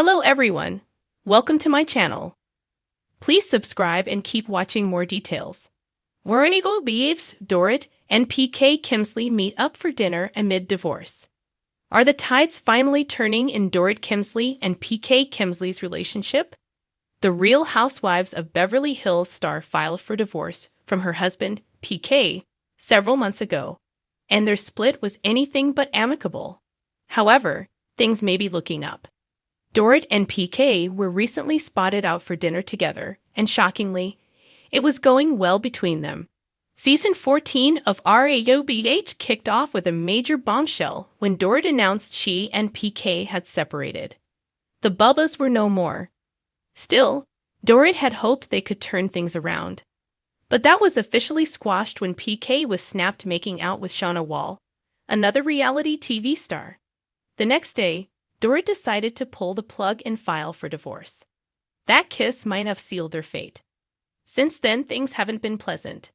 Hello everyone, welcome to my channel. Please subscribe and keep watching more details. Housewives, Dorit and PK Kemsley meet up for dinner amid divorce. Are the tides finally turning in Dorit Kemsley and PK Kemsley's relationship? The Real Housewives of Beverly Hills star filed for divorce from her husband, PK, several months ago, and their split was anything but amicable. However, things may be looking up. Dorit and PK were recently spotted out for dinner together, and shockingly, it was going well between them. Season 14 of Housewives kicked off with a major bombshell when Dorit announced she and PK had separated. The Bubbas were no more. Still, Dorit had hoped they could turn things around. But that was officially squashed when PK was snapped making out with Shauna Wall, another reality TV star. The next day, Dorit decided to pull the plug and file for divorce. That kiss might have sealed their fate. Since then, things haven't been pleasant.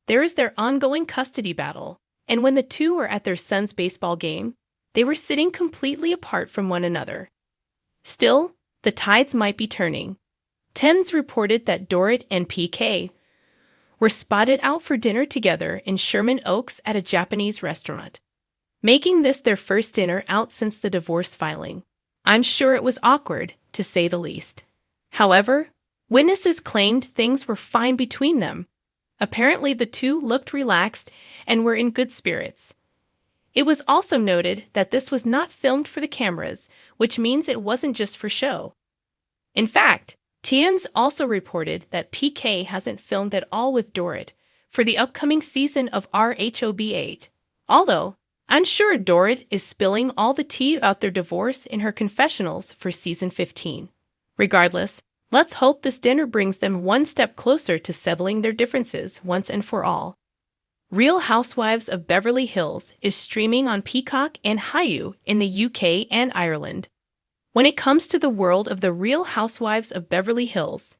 There is their ongoing custody battle, and when the two were at their son's baseball game, they were sitting completely apart from one another. Still, the tides might be turning. Thames reported that Dorit and PK were spotted out for dinner together in Sherman Oaks at a Japanese restaurant, making this their first dinner out since the divorce filing. I'm sure it was awkward, to say the least. However, witnesses claimed things were fine between them. Apparently, the two looked relaxed and were in good spirits. It was also noted that this was not filmed for the cameras, which means it wasn't just for show. In fact, Thames also reported that PK hasn't filmed at all with Dorit for the upcoming season of Housewives, although I'm sure Dorit is spilling all the tea about their divorce in her confessionals for season 15. Regardless, let's hope this dinner brings them one step closer to settling their differences once and for all. Real Housewives of Beverly Hills is streaming on Peacock and Hulu in the UK and Ireland. When it comes to the world of the Real Housewives of Beverly Hills,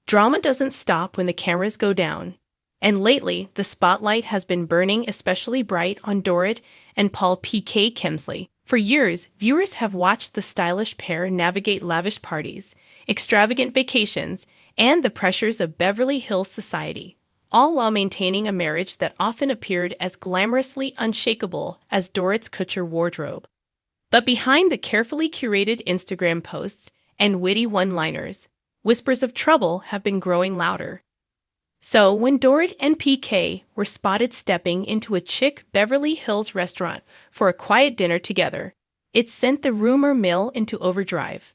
drama doesn't stop when the cameras go down. And lately, the spotlight has been burning especially bright on Dorit and Paul PK Kemsley. For years, viewers have watched the stylish pair navigate lavish parties, extravagant vacations, and the pressures of Beverly Hills society, all while maintaining a marriage that often appeared as glamorously unshakable as Dorit's couture wardrobe. But behind the carefully curated Instagram posts and witty one-liners, whispers of trouble have been growing louder. So, when Dorit and PK were spotted stepping into a chic Beverly Hills restaurant for a quiet dinner together, it sent the rumor mill into overdrive.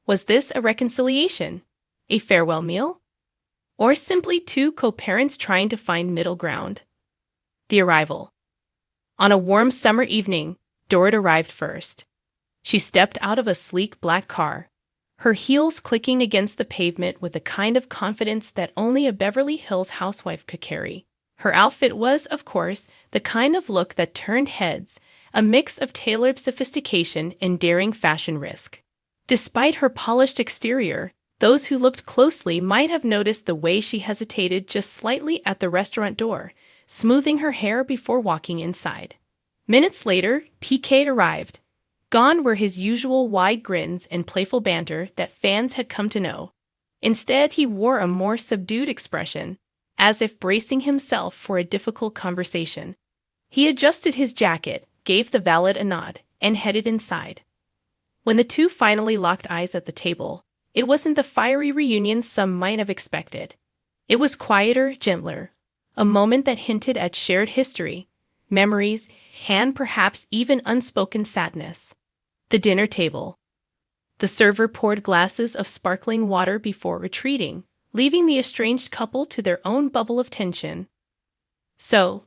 Was this a reconciliation? A farewell meal? Or simply two co-parents trying to find middle ground? The arrival. On a warm summer evening, Dorit arrived first. She stepped out of a sleek black car, her heels clicking against the pavement with a kind of confidence that only a Beverly Hills housewife could carry. Her outfit was, of course, the kind of look that turned heads, a mix of tailored sophistication and daring fashion risk. Despite her polished exterior, those who looked closely might have noticed the way she hesitated just slightly at the restaurant door, smoothing her hair before walking inside. Minutes later, PK arrived. Gone were his usual wide grins and playful banter that fans had come to know. Instead, he wore a more subdued expression, as if bracing himself for a difficult conversation. He adjusted his jacket, gave the valet a nod, and headed inside. When the two finally locked eyes at the table, it wasn't the fiery reunion some might have expected. It was quieter, gentler, a moment that hinted at shared history, memories, and perhaps even unspoken sadness. The dinner table. The server poured glasses of sparkling water before retreating, leaving the estranged couple to their own bubble of tension. So,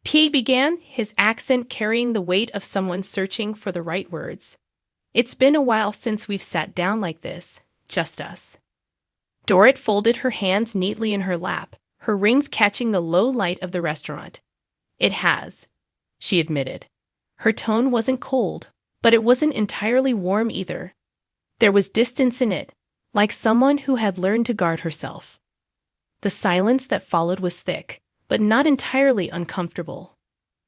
P began, his accent carrying the weight of someone searching for the right words. It's been a while since we've sat down like this, just us. Dorit folded her hands neatly in her lap, her rings catching the low light of the restaurant. It has, she admitted. Her tone wasn't cold, but it wasn't entirely warm either. There was distance in it, like someone who had learned to guard herself. The silence that followed was thick, but not entirely uncomfortable.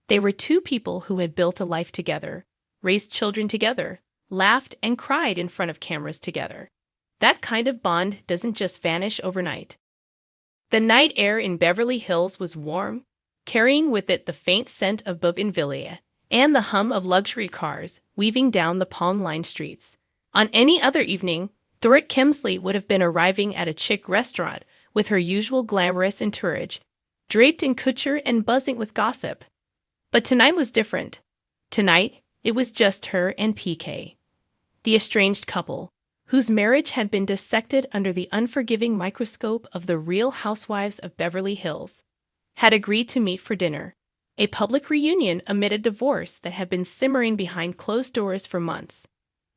They were two people who had built a life together, raised children together, laughed, and cried in front of cameras together. That kind of bond doesn't just vanish overnight. The night air in Beverly Hills was warm, carrying with it the faint scent of bougainvillea and the hum of luxury cars weaving down the palm-lined streets. On any other evening, Dorit Kemsley would have been arriving at a chic restaurant with her usual glamorous entourage, draped in couture and buzzing with gossip. But tonight was different. Tonight, it was just her and PK. The estranged couple, whose marriage had been dissected under the unforgiving microscope of the Real Housewives of Beverly Hills, had agreed to meet for dinner, a public reunion amid a divorce that had been simmering behind closed doors for months.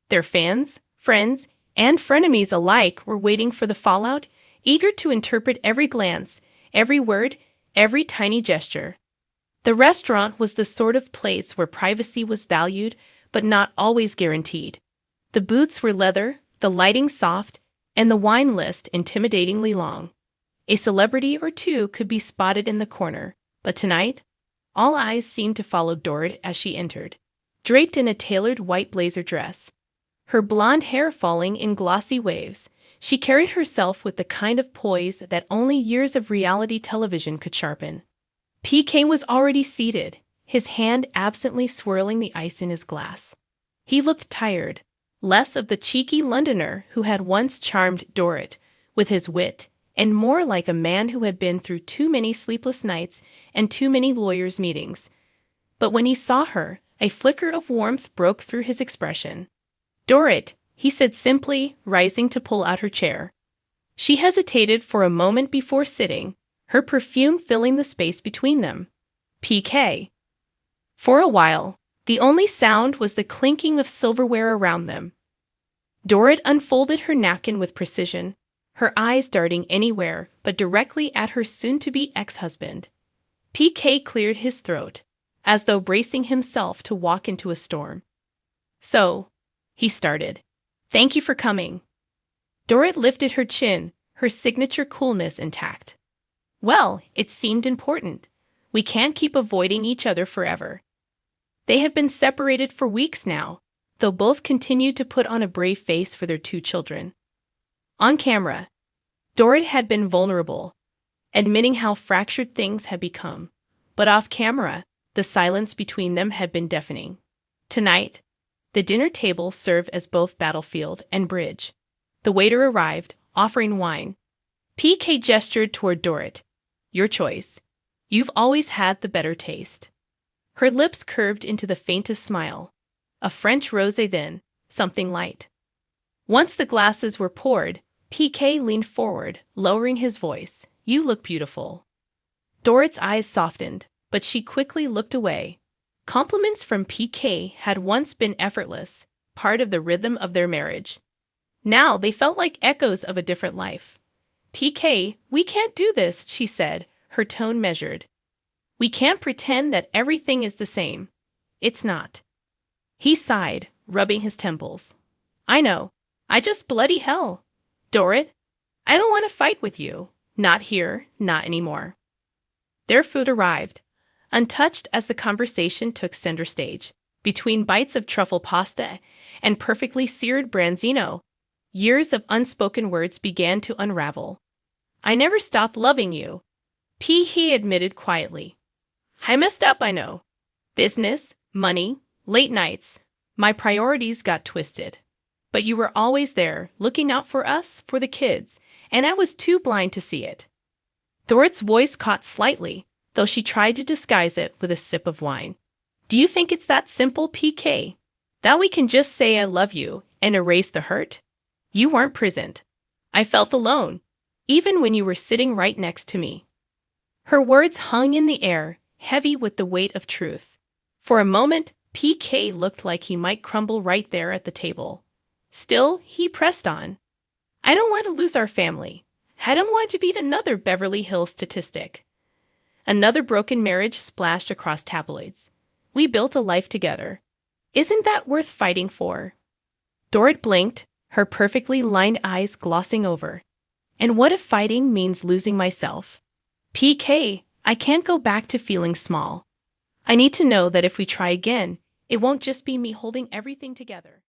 Their fans, friends, and frenemies alike were waiting for the fallout, eager to interpret every glance, every word, every tiny gesture. The restaurant was the sort of place where privacy was valued, but not always guaranteed. The booths were leather, the lighting soft, and the wine list intimidatingly long. A celebrity or two could be spotted in the corner, but tonight, all eyes seemed to follow Dorit as she entered, draped in a tailored white blazer dress. Her blonde hair falling in glossy waves, she carried herself with the kind of poise that only years of reality television could sharpen. PK was already seated, his hand absently swirling the ice in his glass. He looked tired, less of the cheeky Londoner who had once charmed Dorit with his wit, and more like a man who had been through too many sleepless nights and too many lawyers' meetings. But when he saw her, a flicker of warmth broke through his expression. "Dorit," he said simply, rising to pull out her chair. She hesitated for a moment before sitting, her perfume filling the space between them. "PK." For a while, the only sound was the clinking of silverware around them. Dorit unfolded her napkin with precision, her eyes darting anywhere but directly at her soon-to-be ex-husband. PK cleared his throat, as though bracing himself to walk into a storm. "So," he started, "thank you for coming." Dorit lifted her chin, her signature coolness intact. "Well, it seemed important. We can't keep avoiding each other forever." They had been separated for weeks now, though both continued to put on a brave face for their two children. On camera, Dorit had been vulnerable, admitting how fractured things had become, but off camera, the silence between them had been deafening. Tonight, the dinner table served as both battlefield and bridge. The waiter arrived, offering wine. PK gestured toward Dorit. "Your choice. You've always had the better taste." Her lips curved into the faintest smile. A French rosé then, something light. Once the glasses were poured, PK leaned forward, lowering his voice. "You look beautiful." Dorit's eyes softened, but she quickly looked away. Compliments from PK had once been effortless, part of the rhythm of their marriage. Now they felt like echoes of a different life. "PK, we can't do this," she said, her tone measured. "We can't pretend that everything is the same. It's not." He sighed, rubbing his temples. "I know. I just bloody hell. Dorit, I don't want to fight with you. Not here, not anymore." Their food arrived, untouched as the conversation took center stage. Between bites of truffle pasta and perfectly seared branzino, years of unspoken words began to unravel. "I never stopped loving you," he admitted quietly. "I messed up, I know. Business, money, late nights. My priorities got twisted. But you were always there, looking out for us, for the kids, and I was too blind to see it." Dorit's voice caught slightly, though she tried to disguise it with a sip of wine. "Do you think it's that simple, PK? That we can just say I love you and erase the hurt? You weren't present. I felt alone, even when you were sitting right next to me." Her words hung in the air, heavy with the weight of truth. For a moment, PK looked like he might crumble right there at the table. Still, he pressed on. "I don't want to lose our family. I don't want to be another Beverly Hills statistic. Another broken marriage splashed across tabloids. We built a life together. Isn't that worth fighting for?" Dorit blinked, her perfectly lined eyes glossing over. "And what if fighting means losing myself? PK, I can't go back to feeling small. I need to know that if we try again, it won't just be me holding everything together."